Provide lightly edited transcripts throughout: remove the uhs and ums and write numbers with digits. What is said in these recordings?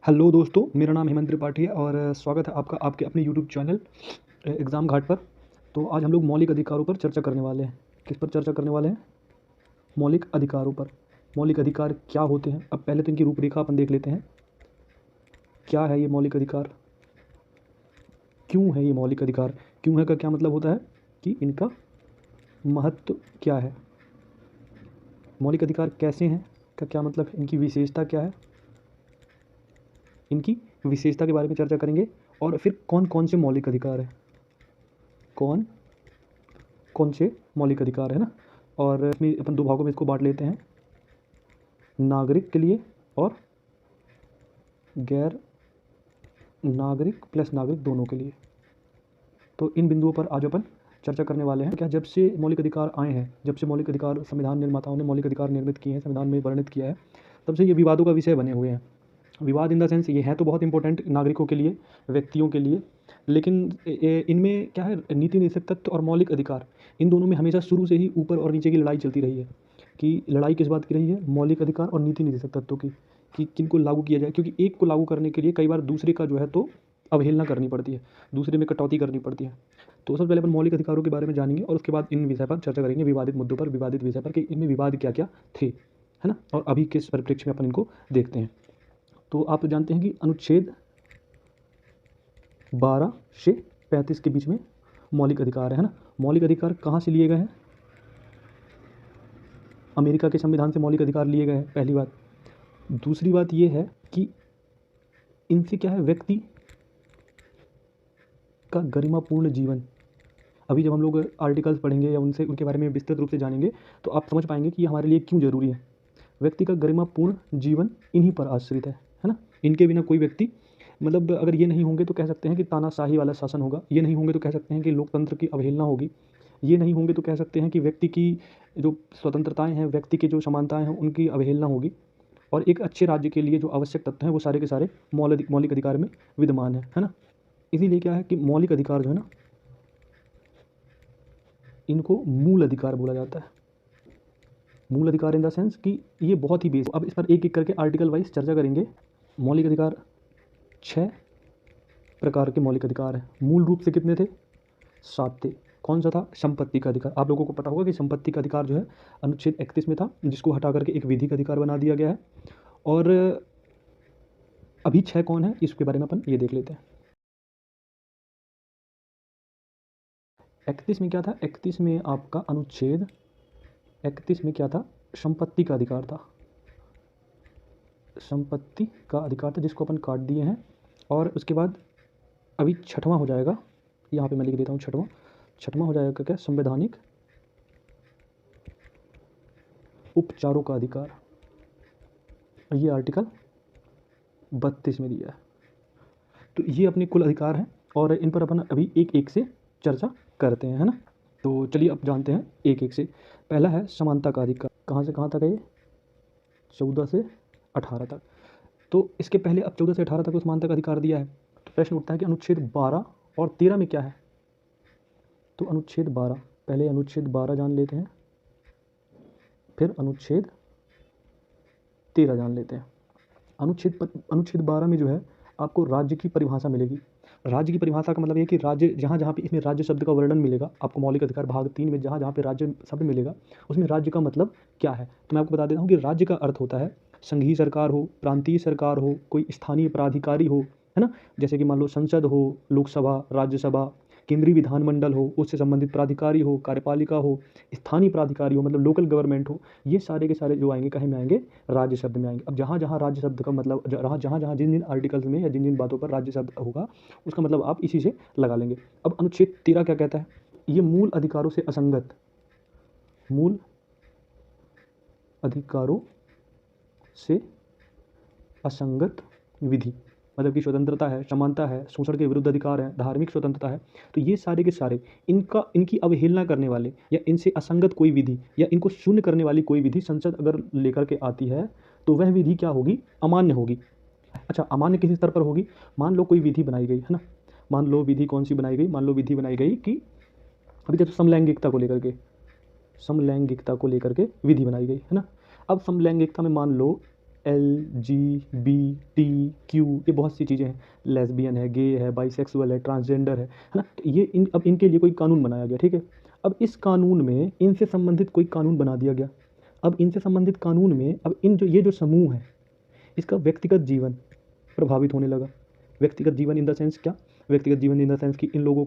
Hello दोस्तों, मेरा नाम हेमंत त्रिपाठी है और स्वागत है आपका आपके अपने यूट्यूब चैनल एग्ज़ाम घाट पर। तो आज हम लोग मौलिक अधिकारों पर चर्चा करने वाले हैं। किस पर चर्चा करने वाले हैं? मौलिक अधिकारों पर। मौलिक अधिकार क्या होते हैं? अब पहले तो इनकी रूपरेखा अपन देख लेते हैं। क्या है ये मौलिक अधिकार? क्यों है ये मौलिक अधिकार? क्यों है का क्या मतलब होता है कि इनका महत्व क्या है? मौलिक अधिकार कैसे हैं का क्या मतलब है? इनकी विशेषता क्या है? इनकी विशेषता के बारे में चर्चा करेंगे और फिर कौन कौन से मौलिक अधिकार हैं, कौन कौन से मौलिक अधिकार है ना। और इसमें अपन दो भागों में इसको बांट लेते हैं, नागरिक के लिए और गैर नागरिक प्लस नागरिक दोनों के लिए। तो इन बिंदुओं पर आज अपन चर्चा करने वाले हैं। क्या जब से मौलिक अधिकार आए हैं, जब से मौलिक अधिकार संविधान निर्माताओं ने मौलिक अधिकार निर्मित किए हैं, संविधान में वर्णित किया है, तब से ये विवादों का विषय बने हुए हैं। विवाद इन द सेंस ये है तो बहुत इंपॉर्टेंट नागरिकों के लिए, व्यक्तियों के लिए, लेकिन इनमें क्या है, नीति निषेध तत्व और मौलिक अधिकार, इन दोनों में हमेशा शुरू से ही ऊपर और नीचे की लड़ाई चलती रही है। कि लड़ाई किस बात की रही है? मौलिक अधिकार और नीति निषेध तत्वों की, कि किनको लागू किया जाए, क्योंकि एक को लागू करने के लिए कई बार दूसरे का जो है तो अवहेलना करनी पड़ती है, दूसरे में कटौती करनी पड़ती है। तो सबसे पहले अपन मौलिक अधिकारों के बारे में जानेंगे और उसके बाद इन विषय पर चर्चा करेंगे, विवादित मुद्दों पर, विवादित विषय पर, कि इनमें विवाद क्या क्या थे, है ना, और अभी किस परिप्रेक्ष्य में अपन इनको देखते हैं। तो आप तो जानते हैं कि अनुच्छेद 12 से 35 के बीच में मौलिक अधिकार है ना। मौलिक अधिकार कहाँ से लिए गए हैं? अमेरिका के संविधान से मौलिक अधिकार लिए गए हैं, पहली बात। दूसरी बात ये है कि इनसे क्या है, व्यक्ति का गरिमापूर्ण जीवन। अभी जब हम लोग आर्टिकल्स पढ़ेंगे या उनसे उनके बारे में विस्तृत रूप से जानेंगे तो आप समझ पाएंगे कि ये हमारे लिए क्यों ज़रूरी है। व्यक्ति का गरिमापूर्ण जीवन इन्हीं पर आश्रित है ना। इनके बिना कोई व्यक्ति, मतलब अगर ये नहीं होंगे तो कह सकते हैं कि तानाशाही वाला शासन होगा, ये नहीं होंगे तो कह सकते हैं कि लोकतंत्र की अवहेलना होगी, ये नहीं होंगे तो कह सकते हैं कि व्यक्ति की जो स्वतंत्रताएं हैं, व्यक्ति की जो समानताएं हैं, उनकी अवहेलना होगी। और एक अच्छे राज्य के लिए जो आवश्यक तत्व हैं वो सारे के सारे मौलिक अधिकार में विद्यमान है ना। इसीलिए क्या है कि मौलिक अधिकार जो है ना, इनको मूल अधिकार बोला जाता है। मूल अधिकार इन द सेंस कि ये बहुत ही बेस। अब इस पर एक एक करके आर्टिकल वाइज चर्चा करेंगे। मौलिक अधिकार 6 प्रकार के मौलिक अधिकार हैं। मूल रूप से कितने थे? 7 थे। कौन सा था? संपत्ति का अधिकार। आप लोगों को पता होगा कि संपत्ति का अधिकार जो है अनुच्छेद 31 में था, जिसको हटा करके एक विधिक अधिकार बना दिया गया है। और अभी 6 कौन है इसके बारे में अपन ये देख लेते हैं। 31 में क्या था? 31 में आपका अनुच्छेद 31 में क्या था? संपत्ति का अधिकार था। संपत्ति का अधिकार था, जिसको अपन काट दिए हैं। और उसके बाद अभी 6वां हो जाएगा, यहाँ पे मैं लिख देता हूँ 6वां हो जाएगा क्या? संवैधानिक उपचारों का अधिकार। ये आर्टिकल 32 में दिया है। तो ये अपने कुल अधिकार हैं और इन पर अपन अभी एक एक से चर्चा करते हैं, है ना। तो चलिए अब जानते हैं एक एक से। पहला है समानता का अधिकार। कहाँ से कहाँ तक है ये? 14 से 18 तक। तो इसके पहले अब 14 से 18 तक तो समानता का अधिकार दिया है। तो प्रश्न उठता है कि अनुच्छेद 12 और 13 में क्या है? तो अनुच्छेद 12, पहले अनुच्छेद 12 जान लेते हैं, फिर अनुच्छेद 13 जान लेते हैं। अनुच्छेद 12 में जो है आपको राज्य की परिभाषा मिलेगी। राज्य की परिभाषा का मतलब ये कि राज्य, जहाँ जहाँ पे इसमें राज्य शब्द का वर्णन मिलेगा आपको, मौलिक अधिकार भाग 3 में जहाँ जहाँ पे राज्य शब्द मिलेगा उसमें राज्य का मतलब क्या है। तो मैं आपको बता देता हूँ कि राज्य का अर्थ होता है संघीय सरकार हो, प्रांतीय सरकार हो, कोई स्थानीय प्राधिकारी हो, है ना। जैसे कि मान लो संसद हो, लोकसभा, राज्यसभा, केंद्रीय विधानमंडल हो, उससे संबंधित प्राधिकारी हो, कार्यपालिका हो, स्थानीय प्राधिकारी हो, मतलब लोकल गवर्नमेंट हो, ये सारे के सारे जो आएंगे कहीं में आएंगे? राज्य शब्द में आएंगे। अब जहाँ जहाँ राज्य शब्द का मतलब, जहाँ जहाँ जिन जिन आर्टिकल्स में या जिन जिन बातों पर राज्य शब्द होगा उसका मतलब आप इसी से लगा लेंगे। अब अनुच्छेद 13 क्या कहता है? ये मूल अधिकारों से असंगत, मूल अधिकारों से असंगत विधि, मतलब कि स्वतंत्रता है, समानता है, शोषण के विरुद्ध अधिकार है, धार्मिक स्वतंत्रता है, तो ये सारे के सारे इनकी अवहेलना करने वाले या इनसे असंगत कोई विधि या इनको शून्य करने वाली कोई विधि संसद अगर लेकर के आती है तो वह विधि क्या होगी? अमान्य होगी। अच्छा, अमान्य किस स्तर पर होगी? मान लो कोई विधि बनाई गई, है ना। मान लो विधि कौन सी बनाई गई? मान लो विधि बनाई गई कि अभी जैसे समलैंगिकता को लेकर के विधि बनाई गई, है ना। अब समलैंगिकता में मान लो LGBTQ, ये बहुत सी चीज़ें हैं, लेस्बियन है, गे है, बाइसेक्सुअल है, ट्रांसजेंडर है ना। तो ये अब इनके लिए कोई कानून बनाया गया, ठीक है। अब इस कानून में इनसे संबंधित कोई कानून बना दिया गया। अब इनसे संबंधित कानून में अब ये जो समूह है, इसका व्यक्तिगत जीवन प्रभावित होने लगा। व्यक्तिगत जीवन इन द सेंस क्या? व्यक्तिगत जीवन इन द सेंस कि इन लोगों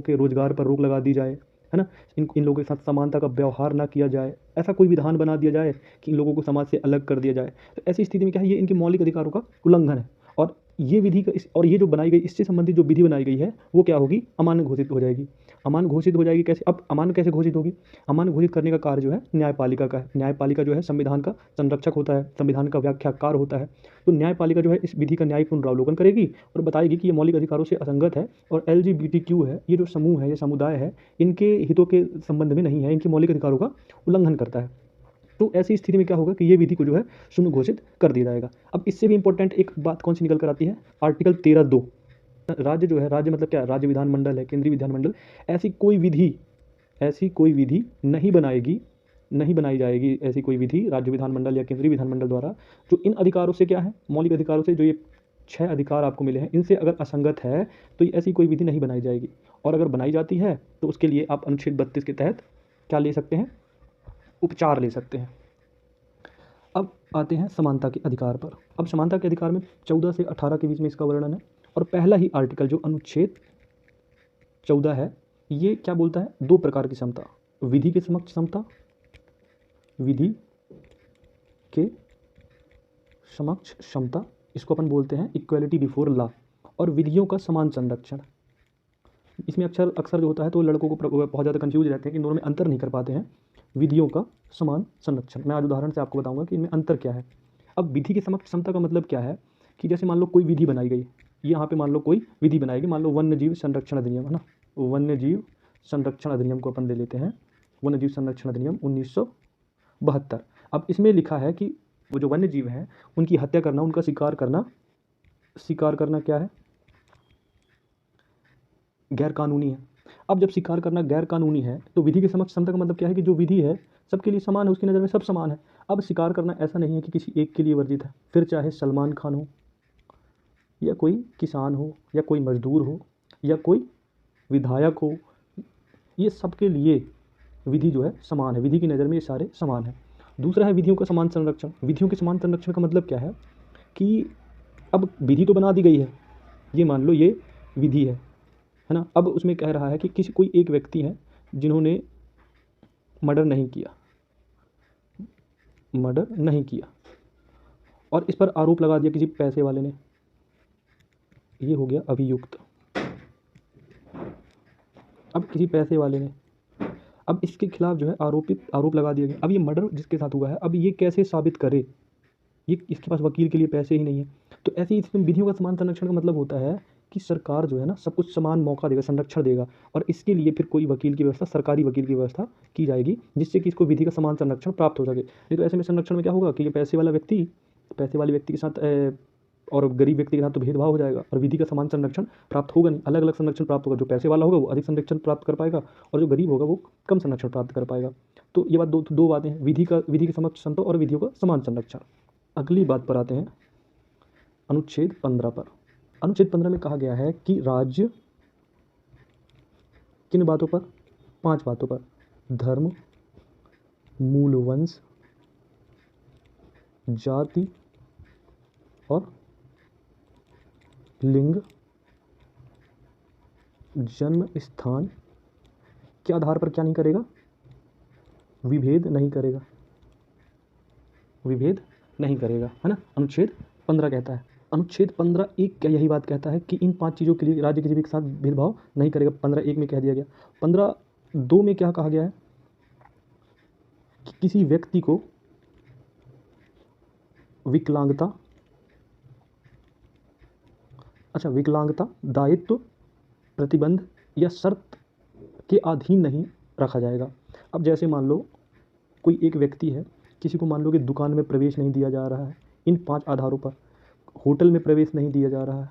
के रोजगार पर रोक लगा दी जाए, है ना। इन लोगों के साथ समानता का व्यवहार ना किया जाए, ऐसा कोई विधान बना दिया जाए कि इन लोगों को समाज से अलग कर दिया जाए। तो ऐसी स्थिति में क्या है, ये इनके मौलिक अधिकारों का उल्लंघन है। और ये विधि और ये जो बनाई गई, इससे संबंधित जो विधि बनाई गई है, वो क्या होगी? अमान्य घोषित हो जाएगी। अमान्य घोषित हो जाएगी कैसे? अब अमान्य कैसे घोषित होगी? अमान्य घोषित करने का कार्य जो है न्यायपालिका का है। न्यायपालिका जो है संविधान का संरक्षक होता है, संविधान का व्याख्याकार होता है। तो न्यायपालिका जो है इस विधि का न्यायिक पुनरावलोकन करेगी और बताएगी कि ये मौलिक अधिकारों से असंगत है और LGBTQ है, ये जो समूह है, ये समुदाय है, इनके हितों के संबंध में नहीं है, इनके मौलिक अधिकारों का उल्लंघन करता है। तो ऐसी स्थिति में क्या होगा कि ये विधि को जो है शून्य घोषित कर दिया जाएगा। अब इससे भी इंपॉर्टेंट एक बात कौन सी निकल कर आती है? आर्टिकल 13(2). राज्य जो है, राज्य मतलब क्या? राज्य विधानमंडल है, केंद्रीय विधानमंडल ऐसी कोई विधि नहीं बनाई जाएगी, ऐसी कोई विधि राज्य विधानमंडल या केंद्रीय विधानमंडल द्वारा जो इन अधिकारों से क्या है, मौलिक अधिकारों से, जो ये 6 अधिकार आपको मिले हैं, इनसे अगर असंगत है तो ऐसी कोई विधि नहीं बनाई जाएगी। और अगर बनाई जाती है तो उसके लिए आप अनुच्छेद 32 के तहत क्या ले सकते हैं? उपचार ले सकते हैं। अब आते हैं समानता के अधिकार पर। अब समानता के अधिकार में 14 से 18 के बीच में इसका वर्णन है। और पहला ही आर्टिकल जो अनुच्छेद 14 है, ये क्या बोलता है? 2 प्रकार की समता, विधि के समक्ष समता, विधि के समक्ष समता, इसको अपन बोलते हैं इक्वलिटी बिफोर लॉ, और विधियों का समान संरक्षण। इसमें अक्सर जो होता है तो लड़कों को बहुत ज़्यादा कंफ्यूज रहते हैं कि इन दोनों में अंतर नहीं कर पाते हैं। विधियों का समान संरक्षण, मैं आज उदाहरण से आपको बताऊंगा कि इनमें अंतर क्या है। अब विधि की समक्ष समता का मतलब क्या है कि जैसे मान लो कोई विधि बनाई गई, यहाँ पे मान लो कोई विधि बनाई गई, मान लो वन्य जीव संरक्षण अधिनियम, है ना। वन्य जीव संरक्षण अधिनियम को अपन ले लेते हैं, वन्य जीव संरक्षण अधिनियम 1972। अब इसमें लिखा है कि वो जो वन्य जीव हैं उनकी हत्या करना, उनका शिकार करना क्या है? गैर कानूनी है। अब जब शिकार करना गैर कानूनी है तो विधि के समक्ष समता का मतलब क्या है कि जो विधि है सबके लिए समान है, उसकी नज़र में सब समान है। अब शिकार करना ऐसा नहीं है कि किसी एक के लिए वर्जित है, फिर चाहे सलमान खान हो या कोई किसान हो या कोई मजदूर हो या कोई विधायक हो, ये सबके लिए विधि जो है समान है, विधि की नज़र में ये सारे समान हैं। दूसरा है विधियों का समान संरक्षण। विधियों के समान संरक्षण का मतलब क्या है कि अब विधि तो बना दी गई है, ये मान लो ये विधि है ना। अब उसमें कह रहा है कि कोई एक व्यक्ति है जिन्होंने मर्डर नहीं किया और इस पर आरोप लगा दिया किसी पैसे वाले ने, ये हो गया अभियुक्त। अब किसी पैसे वाले ने, अब इसके खिलाफ जो है आरोप लगा दिया गया। अब ये मर्डर जिसके साथ हुआ है, अब ये कैसे साबित करे? ये इसके पास वकील के लिए पैसे ही नहीं है। तो ऐसे ही इसमें विधियों का समान संरक्षण का मतलब होता है कि सरकार जो है ना सब कुछ समान मौका देगा, संरक्षण देगा, और इसके लिए फिर कोई वकील की व्यवस्था, सरकारी वकील की व्यवस्था की जाएगी जिससे कि इसको विधि का समान संरक्षण प्राप्त हो सके। नहीं तो ऐसे में संरक्षण में क्या होगा कि ये पैसे वाले व्यक्ति के साथ और गरीब व्यक्ति के साथ तो भेदभाव हो जाएगा और विधि का समान संरक्षण प्राप्त होगा नहीं, अलग अलग संरक्षण प्राप्त होगा। जो पैसे वाला होगा वो अधिक संरक्षण प्राप्त कर पाएगा और जो गरीब होगा वो कम संरक्षण प्राप्त कर पाएगा। तो ये बात दो बातें हैं, विधि के समक्ष समता और विधियों का समान संरक्षण। अगली बात पर आते हैं अनुच्छेद 15 पर। अनुच्छेद 15 में कहा गया है कि राज्य किन बातों पर? 5 बातों पर: धर्म, मूल वंश, जाति और लिंग, जन्म स्थान के आधार पर क्या नहीं करेगा? विभेद नहीं करेगा, है ना। अनुच्छेद 15 कहता है। अनुच्छेद 15(1) क्या यही बात कहता है कि इन 5 चीज़ों के लिए राज्य किसी भी के साथ भेदभाव नहीं करेगा। 15(1) में कह दिया गया। 15(2) में क्या कहा गया है कि किसी व्यक्ति को विकलांगता, दायित्व, प्रतिबंध या शर्त के अधीन नहीं रखा जाएगा। अब जैसे मान लो कोई एक व्यक्ति है, किसी को मान लो कि दुकान में प्रवेश नहीं दिया जा रहा है, इन 5 आधारों पर। होटल में प्रवेश नहीं दिया जा रहा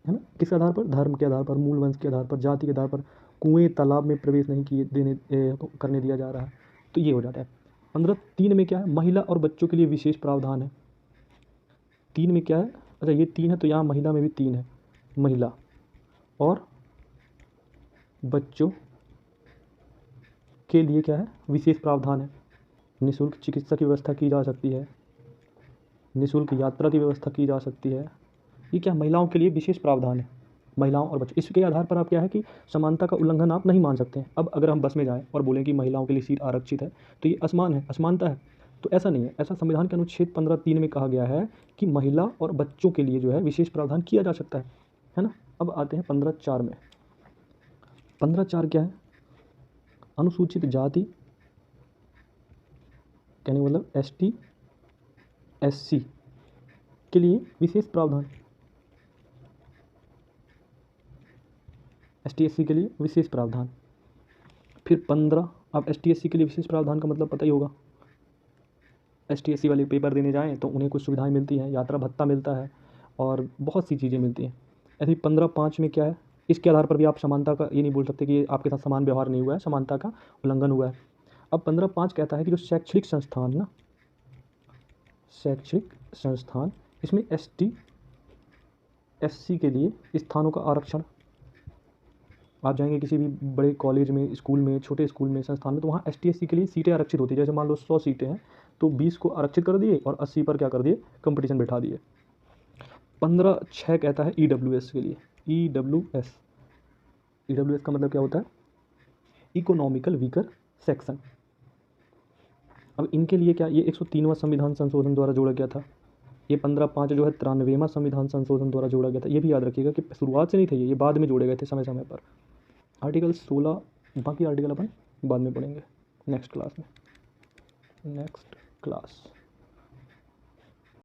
है ना, किस आधार पर? धर्म के आधार पर, मूल वंश के आधार पर, जाति के आधार पर। कुएं तालाब में प्रवेश नहीं करने दिया जा रहा है, तो ये हो जाता है। 15(3) में क्या है, महिला और बच्चों के लिए विशेष प्रावधान है। 3 में क्या है, अच्छा ये 3 है तो यहाँ महिला में भी 3 है, महिला और बच्चों के लिए क्या है, विशेष प्रावधान है। निःशुल्क चिकित्सा की व्यवस्था की जा सकती है, निःशुल्क यात्रा की व्यवस्था की जा सकती है। ये क्या, महिलाओं के लिए विशेष प्रावधान है, महिलाओं और बच्चों। इसके आधार पर आप क्या है कि समानता का उल्लंघन आप नहीं मान सकते हैं। अब अगर हम बस में जाएं और बोलें कि महिलाओं के लिए सीट आरक्षित है तो ये असमान है, असमानता है। तो ऐसा नहीं है, ऐसा संविधान के अनुच्छेद 15(3) में कहा गया है कि महिला और बच्चों के लिए जो है विशेष प्रावधान किया जा सकता है ना। अब आते हैं 15(4) में। 15(4) क्या है, अनुसूचित जाति कहने का मतलब ST SC के लिए विशेष प्रावधान, ST SC के लिए विशेष प्रावधान। फिर 15, अब ST SC के लिए विशेष प्रावधान का मतलब पता ही होगा। ST SC वाले पेपर देने जाएँ तो उन्हें कुछ सुविधाएं मिलती हैं, यात्रा भत्ता मिलता है और बहुत सी चीज़ें मिलती हैं। ऐसे ही 15(5) में क्या है, इसके आधार पर भी आप समानता का ये नहीं बोल सकते कि आपके साथ समान व्यवहार नहीं हुआ है, समानता का उल्लंघन हुआ है। अब 15(5) कहता है कि जो शैक्षणिक संस्थान ना, शैक्षणिक संस्थान, इसमें ST SC के लिए स्थानों का आरक्षण। आप जाएंगे किसी भी बड़े कॉलेज में, स्कूल में, छोटे स्कूल में, संस्थान में, तो वहाँ ST SC के लिए सीटें आरक्षित होती है। जैसे मान लो 100 सीटें हैं तो 20 को आरक्षित कर दिए और 80 पर क्या कर दिए, कंपटीशन बैठा दिए। 15(6) कहता है EWS के लिए, EWS का मतलब क्या होता है, इकोनॉमिकल वीकर सेक्शन। अब इनके लिए क्या, ये 103वां संविधान संशोधन द्वारा जोड़ा गया था। ये 15(5) जो है 93वां संविधान संशोधन द्वारा जोड़ा गया था। ये भी याद रखिएगा कि शुरुआत से नहीं थे, ये बाद में जोड़े गए थे समय समय पर। आर्टिकल 16, बाकी आर्टिकल अपन बाद में पढ़ेंगे नेक्स्ट क्लास में, नेक्स्ट क्लास।